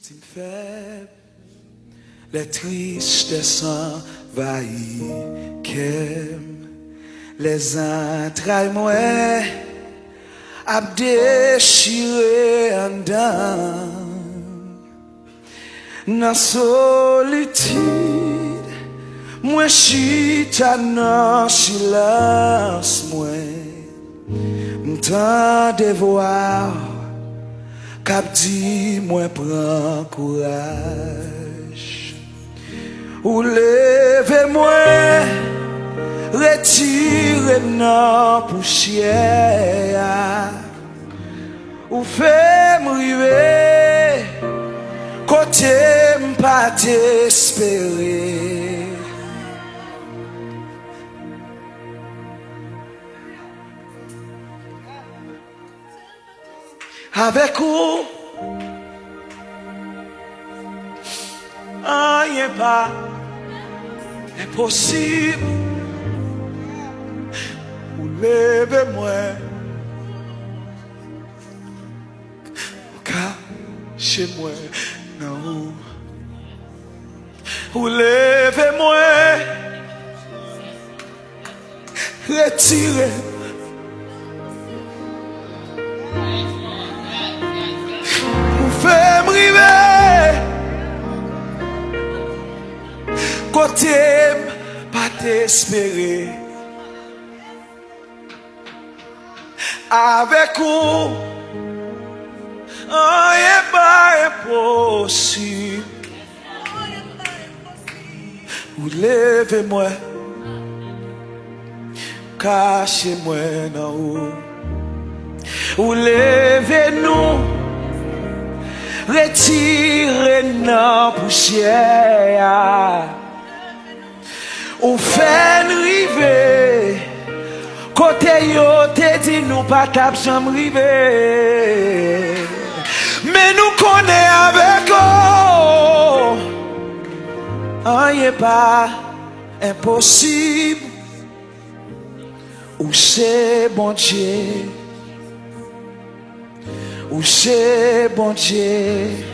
sentis faible, les tristesses envahissent, les entrailles moi a déchiré en dedans. Dans solitude, moi chita dans silence, moi m'tend de voir cap dit moi prends courage ou levez-moi retire dans poussière ou fait m'river côté m'pas t'espérer. Avec vous, rien pas impossible. Ou levez-moi, cachez-moi, non. Ou levez-moi, retirez. Fais m'river côté pas t'espérer. Avec vous rien pas impossible. Ou levez-moi, cachez-moi dans haut. Ou levez-nous, retirez dans poussière. Ou fait river côté yo te dit nous pas tap jamais river. Mais nous connaît avec eux rien pas impossible. Ou c'est bon Dieu, ou c'est bon Dieu.